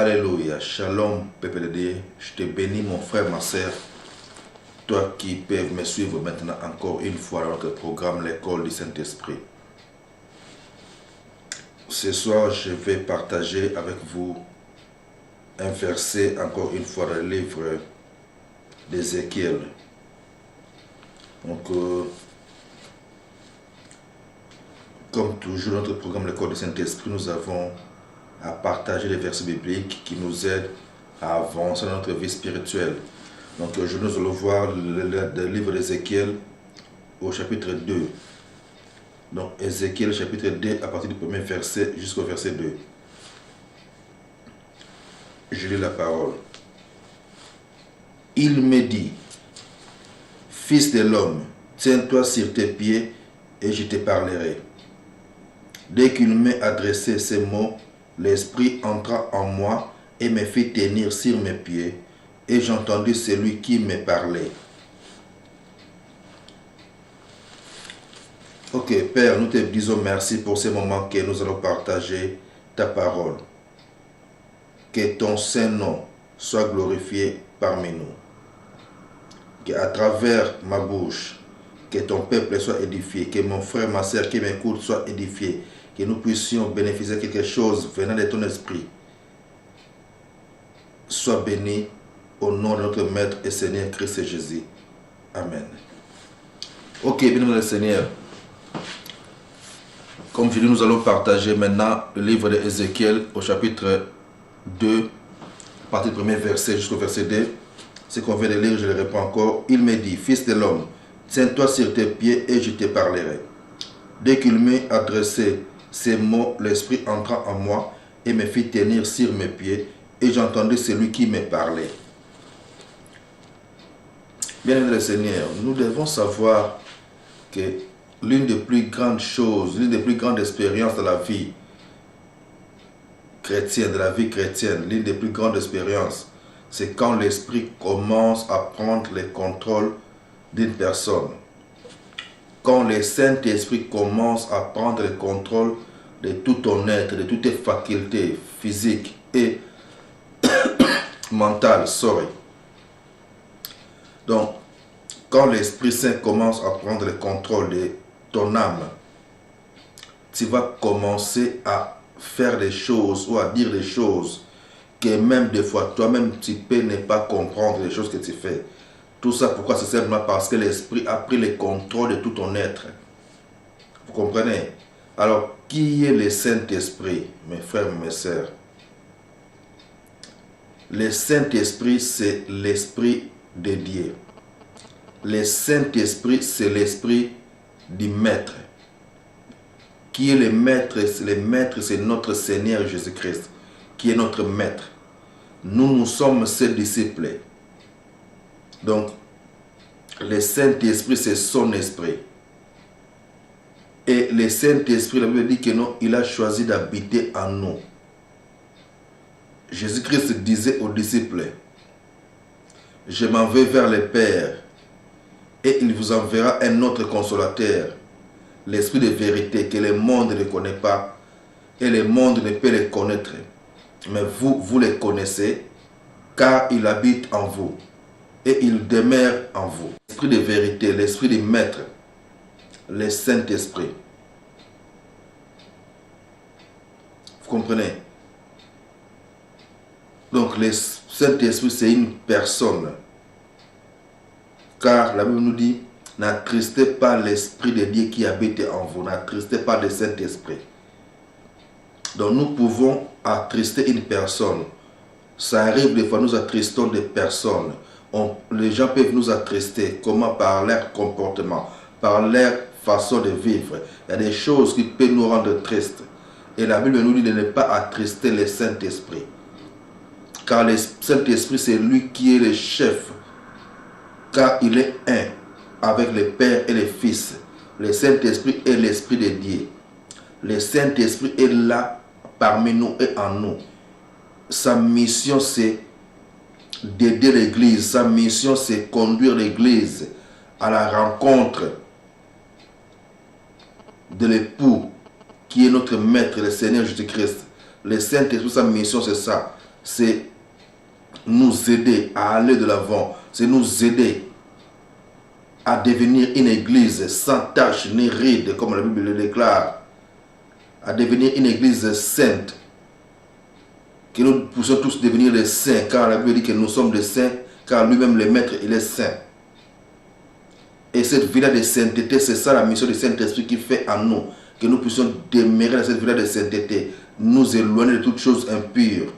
Alléluia. Shalom, peuple de Dieu. Je te bénis, mon frère, ma soeur. Toi qui peux me suivre maintenant encore une fois dans notre programme L'école du Saint-Esprit. Ce soir, je vais partager avec vous un verset encore une fois dans le livre d'Ézéchiel. Donc, comme toujours, notre programme L'école du Saint-Esprit, nous avons à partager les versets bibliques qui nous aident à avancer dans notre vie spirituelle. Donc, nous allons voir le livre d'Ézéchiel au chapitre 2. Donc, Ézéchiel chapitre 2, à partir du premier verset jusqu'au verset 2. Je lis la parole. Il me dit, fils de l'homme, tiens-toi sur tes pieds et je te parlerai. Dès qu'il m'eut adressé ces mots, l'Esprit entra en moi et me fit tenir sur mes pieds, et j'entendis celui qui me parlait. Ok, Père, nous te disons merci pour ces moments que nous allons partager ta parole. Que ton Saint-Nom soit glorifié parmi nous. Qu'à travers ma bouche, que ton peuple soit édifié, que mon frère, ma soeur qui m'écoute soit édifié, que nous puissions bénéficier de quelque chose venant de ton esprit. Sois béni au nom de notre Maître et Seigneur Christ Jésus. Amen. Ok, bien-aimé le Seigneur. Comme je dis, nous allons partager maintenant le livre d'Ézéchiel au chapitre 2, à partir du premier verset jusqu'au verset 2. Ce qu'on vient de lire, je le reprends encore. Il me dit, fils de l'homme, tiens-toi sur tes pieds et je te parlerai. Dès qu'il m'eut adressé ces mots, l'Esprit entra en moi et me fit tenir sur mes pieds, et j'entendis celui qui me parlait. Bien-aimé le Seigneur, nous devons savoir que l'une des plus grandes choses, l'une des plus grandes expériences de la vie chrétienne, l'une des plus grandes expériences, c'est quand l'Esprit commence à prendre le contrôle d'une personne. Quand le Saint-Esprit commence à prendre le contrôle de tout ton être, de toutes tes facultés physiques et mentales, Donc, quand l'Esprit Saint commence à prendre le contrôle de ton âme, tu vas commencer à faire des choses ou à dire des choses que même des fois toi-même tu peux ne pas comprendre les choses que tu fais. Tout ça pourquoi? C'est simplement parce que l'Esprit a pris le contrôle de tout ton être. Vous comprenez? Alors, qui est le Saint-Esprit, mes frères et mes sœurs? Le Saint-Esprit, c'est l'Esprit de Dieu. Le Saint-Esprit, c'est l'Esprit du Maître. Qui est le Maître? Le Maître, c'est notre Seigneur Jésus-Christ, qui est notre Maître. Nous sommes ses disciples. Donc, le Saint-Esprit, c'est son esprit. Et le Saint-Esprit, la Bible dit que non, il a choisi d'habiter en nous. Jésus-Christ disait aux disciples, je m'en vais vers le Père, et il vous enverra un autre consolateur, l'Esprit de vérité que le monde ne connaît pas, et le monde ne peut le connaître. Mais vous le connaissez, car il habite en vous. Et il demeure en vous. L'Esprit de vérité, l'Esprit du Maître, le Saint-Esprit. Vous comprenez? Donc le Saint-Esprit, c'est une personne. Car la Bible nous dit, n'attristez pas l'Esprit de Dieu qui habite en vous. N'attristez pas le Saint-Esprit. Donc nous pouvons attrister une personne. Ça arrive des fois, nous attristons des personnes. Les gens peuvent nous attrister. Comment? Par leur comportement, par leur façon de vivre. Il y a des choses qui peuvent nous rendre tristes. Et la Bible nous dit de ne pas attrister le Saint-Esprit. Car le Saint-Esprit, c'est lui qui est le chef. Car il est un avec le Père et le Fils. Le Saint-Esprit est l'Esprit de Dieu. Le Saint-Esprit est là parmi nous et en nous. Sa mission, c'est d'aider l'Église. Sa mission, c'est conduire l'Église à la rencontre de l'époux qui est notre Maître, le Seigneur Jésus-Christ. Le Saint-Esprit, sa mission, c'est ça. c'est nous aider à aller de l'avant, c'est nous aider à devenir une église sans tache ni ride, comme la Bible le déclare, à devenir une église sainte, que nous puissions tous devenir des saints, car la Bible dit que nous sommes des saints, car lui-même le Maître, il est saint. Et cette vie-là de sainteté, c'est ça la mission du Saint-Esprit qui fait en nous, que nous puissions demeurer dans cette vie-là de sainteté, nous éloigner de toutes choses impures.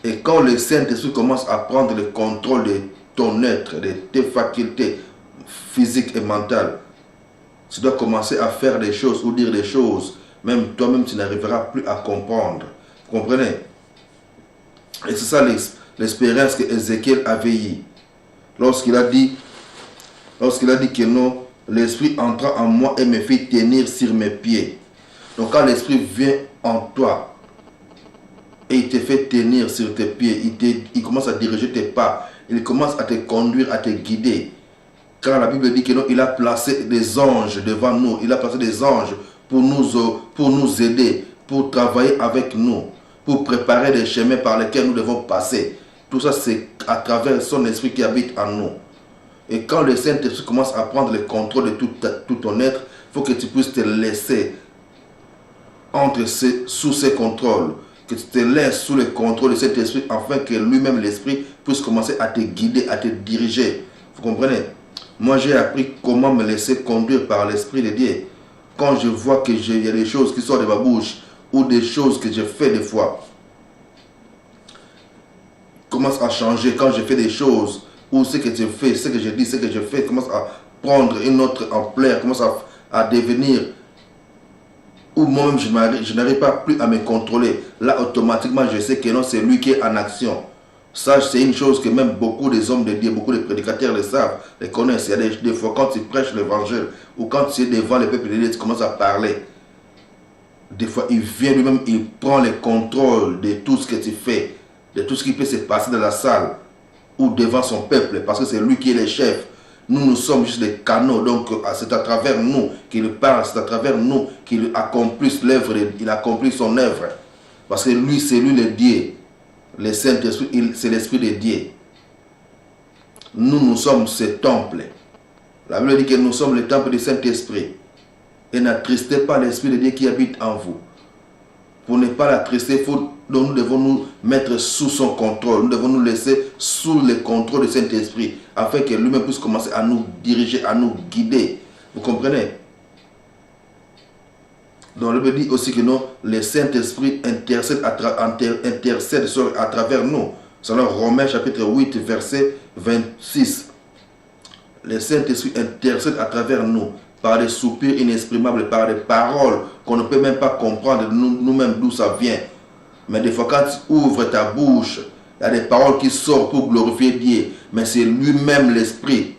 Et quand le Saint-Esprit commence à prendre le contrôle de ton être, de tes facultés physiques et mentales, tu dois commencer à faire des choses ou dire des choses, même toi-même tu n'arriveras plus à comprendre. Vous comprenez? Et c'est ça l'expérience que Ézéchiel avait eue. Lorsqu'il a dit que non, l'Esprit entra en moi et me fit tenir sur mes pieds. Donc quand l'Esprit vient en toi et il te fait tenir sur tes pieds, il commence à diriger tes pas, il commence à te conduire, à te guider. Car la Bible dit que non, il a placé des anges devant nous, il a placé des anges pour nous aider, pour travailler avec nous, pour préparer des chemins par lesquels nous devons passer. Tout ça, c'est à travers son esprit qui habite en nous. Et quand le Saint-Esprit commence à prendre le contrôle de tout ton être, il faut que tu puisses te laisser sous ses contrôles, que tu te laisses sous le contrôle de cet esprit, afin que lui-même, l'esprit, puisse commencer à te guider, à te diriger. Vous comprenez? Moi, j'ai appris comment me laisser conduire par l'Esprit de Dieu. Quand je vois que il y a des choses qui sortent de ma bouche, ou des choses que je fais des fois, commence à changer. Quand je fais des choses, ou ce que je fais, ce que je dis, ce que je fais, commence à prendre une autre ampleur, commence à devenir, ou moi-même je n'arrive pas plus à me contrôler. Là, automatiquement, je sais que non, c'est lui qui est en action. Ça, c'est une chose que même beaucoup des hommes de Dieu, beaucoup de prédicateurs le savent, les connaissent. Il y a des fois, quand tu prêches l'évangile, ou quand tu es devant le peuple de Dieu, tu commences à parler. Des fois, il vient lui-même, il prend le contrôle de tout ce que tu fais, de tout ce qui peut se passer dans la salle, ou devant son peuple, parce que c'est lui qui est le chef. Nous sommes juste des canaux, donc c'est à travers nous qu'il parle, c'est à travers nous qu'il accomplit l'œuvre, il accomplit son œuvre. Parce que lui, c'est lui le Dieu. Le Saint-Esprit, c'est l'Esprit de Dieu. Nous sommes ce temple. La Bible dit que nous sommes le temple du Saint-Esprit. Et n'attristez pas l'Esprit de Dieu qui habite en vous. Pour ne pas l'attrister, nous devons nous mettre sous son contrôle. Nous devons nous laisser sous le contrôle du Saint-Esprit, afin que lui-même puisse commencer à nous diriger, à nous guider. Vous comprenez? Donc, la Bible dit aussi que non, le Saint-Esprit intercède à travers nous. Selon Romains chapitre 8, verset 26. Le Saint-Esprit intercède à travers nous par des soupirs inexprimables, par des paroles qu'on ne peut même pas comprendre nous-mêmes d'où ça vient. Mais des fois, quand tu ouvres ta bouche, il y a des paroles qui sortent pour glorifier Dieu. Mais c'est lui-même l'Esprit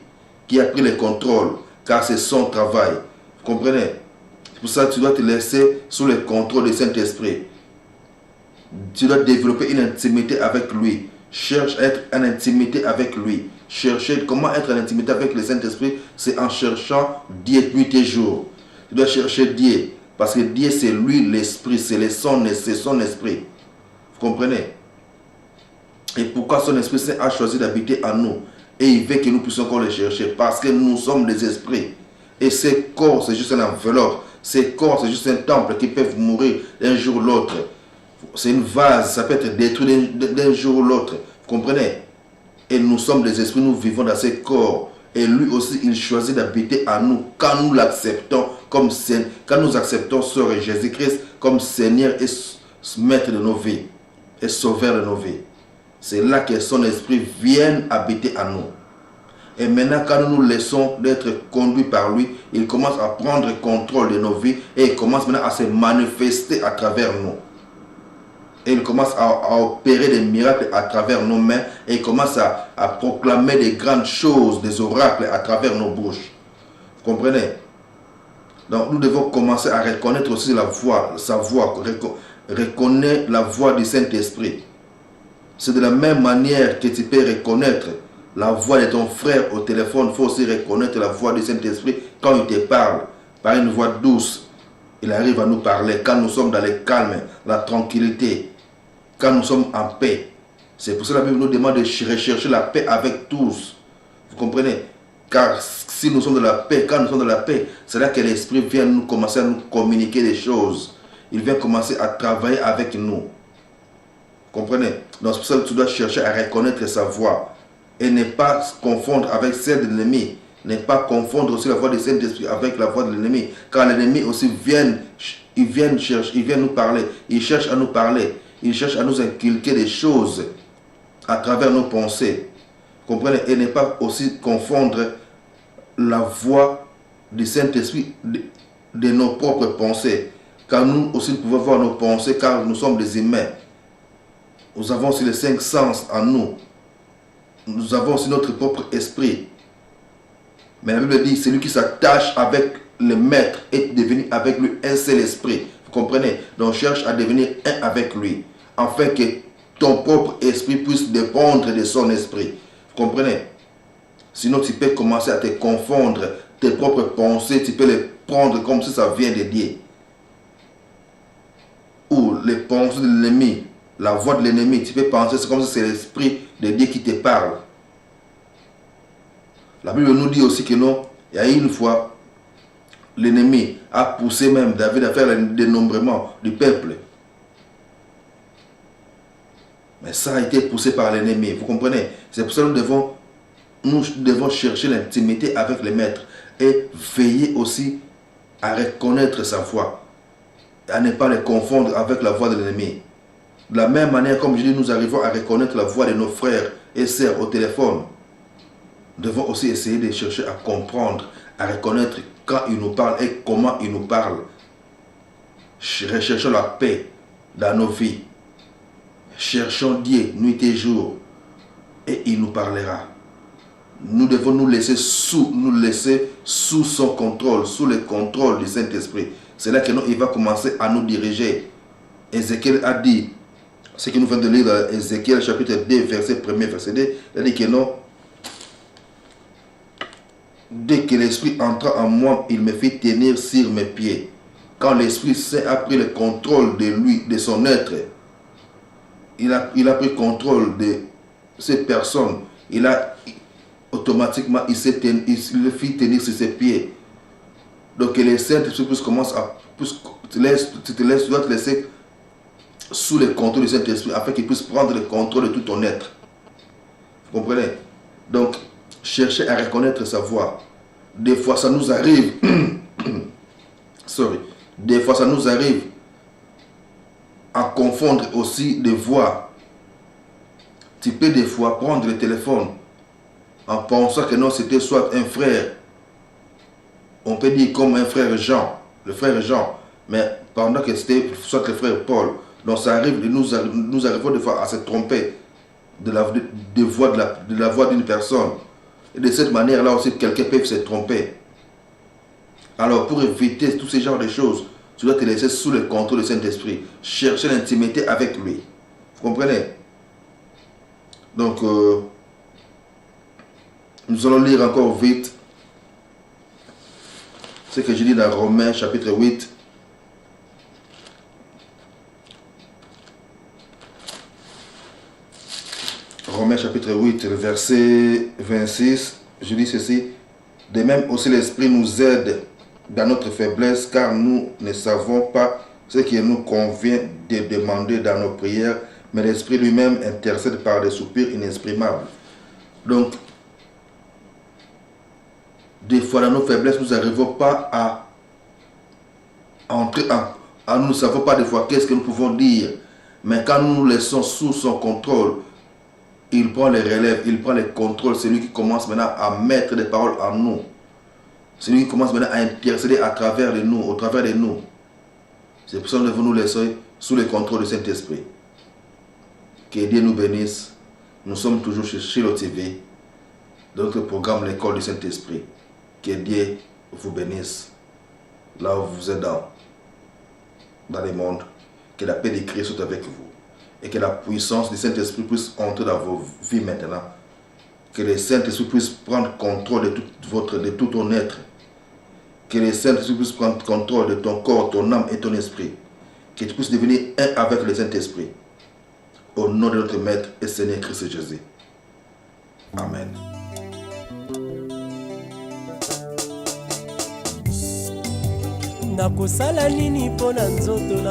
qui a pris le contrôle, car c'est son travail. Vous comprenez? C'est pour ça que tu dois te laisser sous le contrôle du Saint-Esprit. Tu dois développer une intimité avec lui. Cherche à être en intimité avec lui. Chercher comment être en intimité avec le Saint-Esprit, c'est en cherchant Dieu nuit et jour. Tu dois chercher Dieu, parce que Dieu c'est lui l'Esprit, c'est son Esprit. Vous comprenez? Et pourquoi son Esprit Saint a choisi d'habiter en nous? Et il veut que nous puissions encore le chercher, parce que nous sommes des esprits. Et ces corps, c'est juste une enveloppe. Ces corps, c'est juste un temple qui peuvent mourir d'un jour ou l'autre. C'est une vase, ça peut être détruit d'un jour ou l'autre. Vous comprenez? Et nous sommes des esprits, nous vivons dans ces corps. Et lui aussi, il choisit d'habiter en nous quand nous l'acceptons comme Seigneur, quand nous acceptons Sœur Jésus-Christ comme Seigneur et Maître de nos vies et Sauveur de nos vies. C'est là que son esprit vient habiter en nous. Et maintenant, quand nous nous laissons d'être conduits par lui, il commence à prendre contrôle de nos vies et il commence maintenant à se manifester à travers nous. Et il commence à opérer des miracles à travers nos mains et il commence à proclamer des grandes choses, des oracles à travers nos bouches. Vous comprenez? Donc nous devons commencer à reconnaître aussi sa voix, reconnaître la voix du Saint-Esprit. C'est de la même manière que tu peux reconnaître la voix de ton frère au téléphone, il faut aussi reconnaître la voix du Saint-Esprit quand il te parle, par une voix douce. Il arrive à nous parler quand nous sommes dans le calme, la tranquillité. quand nous sommes en paix. C'est pour cela que la Bible nous demande de rechercher la paix avec tous. Vous comprenez? Car si nous sommes dans la paix, quand nous sommes dans la paix, c'est là que l'Esprit vient nous commencer à nous communiquer des choses. Il vient commencer à travailler avec nous. Vous comprenez? Donc c'est pour ça que tu dois chercher à reconnaître sa voix et ne pas confondre avec celle de l'ennemi. Ne pas confondre aussi la voix du Saint-Esprit avec la voix de l'ennemi. Car l'ennemi aussi vient nous parler. Il cherche à nous parler. Il cherche à nous inculquer des choses à travers nos pensées. Vous comprenez? Et ne pas aussi confondre la voix du Saint-Esprit de nos propres pensées. Car nous aussi nous pouvons voir nos pensées car nous sommes des humains. Nous avons aussi les 5 sens en nous. Nous avons aussi notre propre esprit. Mais la Bible dit, celui qui s'attache avec le maître est devenu avec lui un seul esprit. Vous comprenez? Donc cherche à devenir un avec lui. Afin que ton propre esprit puisse dépendre de son esprit. Vous comprenez? Sinon tu peux commencer à te confondre. Tes propres pensées, tu peux les prendre comme si ça vient de Dieu. Ou les pensées de l'ennemi, la voix de l'ennemi, tu peux penser c'est comme si c'est l'esprit de Dieu qui te parle. La Bible nous dit aussi que non, il y a une fois, l'ennemi a poussé même David à faire le dénombrement du peuple. Mais ça a été poussé par l'ennemi, vous comprenez? C'est pour ça que nous devons chercher l'intimité avec le maître et veiller aussi à reconnaître sa voix, à ne pas le confondre avec la voix de l'ennemi. De la même manière, comme je dis, nous arrivons à reconnaître la voix de nos frères et sœurs au téléphone. Nous devons aussi essayer de chercher à comprendre, à reconnaître quand ils nous parlent et comment ils nous parlent. Recherchons la paix dans nos vies. Cherchons Dieu nuit et jour et il nous parlera. Nous devons nous laisser sous son contrôle, sous le contrôle du Saint-Esprit. C'est là qu'il va commencer à nous diriger. Ézéchiel a dit, ce que nous venons de lire dans Ézéchiel chapitre 2, verset 1er, verset 2, il a dit que non, dès que l'Esprit entra en moi, il me fit tenir sur mes pieds. Quand l'Esprit Saint a pris le contrôle de lui, de son être, il a pris contrôle de cette personne. Automatiquement, il le fit tenir sur ses pieds. Donc, les Saint-Esprit commence à... Tu dois te laisser sous le contrôle du Saint-Esprit afin qu'il puisse prendre le contrôle de tout ton être. Vous comprenez? Donc, cherchez à reconnaître sa voix. Des fois, ça nous arrive. Des fois, ça nous arrive à confondre aussi des voix. Tu peux des fois prendre le téléphone en pensant que non, c'était soit un frère. On peut dire comme un frère Jean, le frère Jean, mais pendant que c'était soit le frère Paul. Donc ça arrive, nous arrivons des fois à se tromper de la voix d'une personne. Et de cette manière-là aussi, quelqu'un peut se tromper. Alors pour éviter tous ces genres de choses, tu dois te laisser sous le contrôle du Saint-Esprit. Chercher l'intimité avec lui. Vous comprenez? Donc, nous allons lire encore vite ce que je dis dans Romains chapitre 8. Romains chapitre 8, verset 26, je dis ceci. De même aussi l'Esprit nous aide dans notre faiblesse, car nous ne savons pas ce qu'il nous convient de demander dans nos prières, mais l'Esprit lui-même intercède par des soupirs inexprimables. Donc, des fois dans nos faiblesses, nous n'arrivons pas à entrer nous ne savons pas des fois qu'est-ce que nous pouvons dire, mais quand nous nous laissons sous son contrôle, il prend les relèves, il prend le contrôle. C'est lui qui commence maintenant à mettre des paroles en nous. C'est lui qui commence maintenant à intercéder à travers de nous, au travers de nous. C'est pour ça que nous devons nous laisser sous le contrôle du Saint-Esprit. Que Dieu nous bénisse. Nous sommes toujours chez Shiloh TV, dans notre programme L'école du Saint-Esprit. Que Dieu vous bénisse là où vous êtes dans le monde. Que la paix de Christ soit avec vous. Et que la puissance du Saint-Esprit puisse entrer dans vos vies maintenant. Que le Saint-Esprit puisse prendre contrôle de tout ton être. Que le Saint-Esprit puisse prendre contrôle de ton corps, ton âme et ton esprit. Que tu puisses devenir un avec le Saint-Esprit. Au nom de notre Maître et Seigneur Christ Jésus. Amen. Nakosala nini pona nzoto